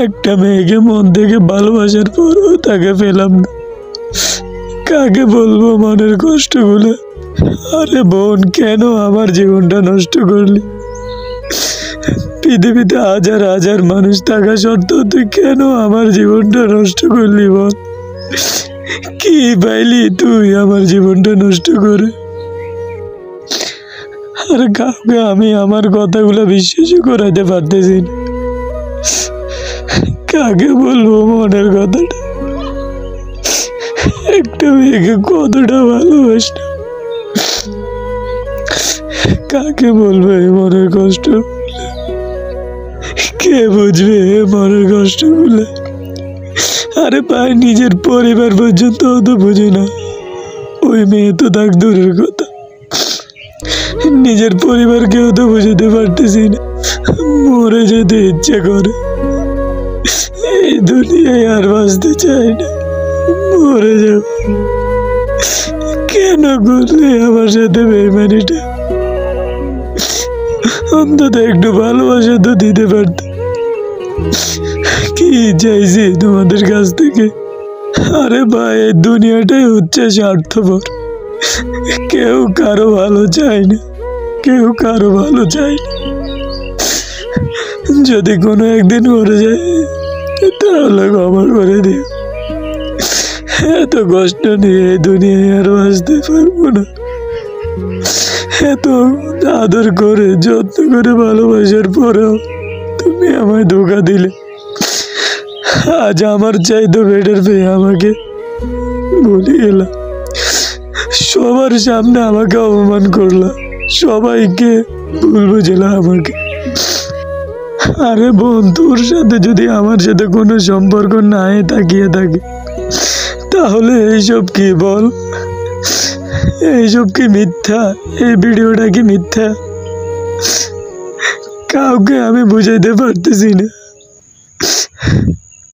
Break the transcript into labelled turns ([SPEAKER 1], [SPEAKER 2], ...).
[SPEAKER 1] একটা মেয়েকে মন থেকে ভালোবাসার পরও তাকে পেলাম না। কাকে বলবো মনের কষ্টগুলো? আরে বোন, কেন আমার জীবনটা নষ্ট করলি? পৃথিবীতে হাজার হাজার মানুষ থাকা সত্ত্বেও তুই কেন আমার জীবনটা নষ্ট করলি বল? কি পাইলি তুই আমার জীবনটা নষ্ট করে? আর কাউকে আমি আমার কথাগুলো বিশ্বাস করাইতে পারতেছি না। কাকে বলবো মনের কথাটা? একটা মেয়েকে কতটা ভালোবাসতাম, কাকে বলবো এই মনের কষ্ট? কে বুঝবে মনের কষ্ট গুলো? আরে ভাই, নিজের পরিবার পর্যন্ত তো বুঝে না। ওই মেয়ে তো থাক দূরের কথা, নিজের পরিবারকেও তো বুঝতে পারতেছি না। মরে যেতে ইচ্ছে করে, এই দুনিয়ায় আর বাঁচতে চাই না, মরে যাব। কেন করলে আমার সাথে বেইমানিটা? অন্তত একটু ভালোবাসা তো দিতে পারত। কি চাইছি তোমাদের কাছ থেকে? আরে ভাই, এই দুনিয়াটাই হচ্ছে স্বার্থপর। কেউ কারো ভালো চায় না, কেউ কারো ভালো চায় না। যদি কোনো একদিন মরে যায় তাহলে ক্ষমা করে দিও। এত কষ্ট নিয়ে এই দুনিয়ায় আর বাঁচতে পারবো না। এত আদর করে যত্ন করে ভালোবাসার পরেও তুমি আমায় ধোঁকা দিলে। আজ আমার চাইতো বেটার পেয়ে আমাকে ভুলে গেলাম। সবার সামনে আমাকে অপমান করলাম, সবাইকে ভুল বুঝলা আমাকে। আরে বোন, তোর সাথে যদি আমার সাথে কোনো সম্পর্ক নাই তাকিয়ে থাকে তাহলে এইসব কি বল? এইসব কি মিথ্যা? এই ভিডিওটা কি মিথ্যা? কাউকে আমি বুঝাইতে পারতেছি না।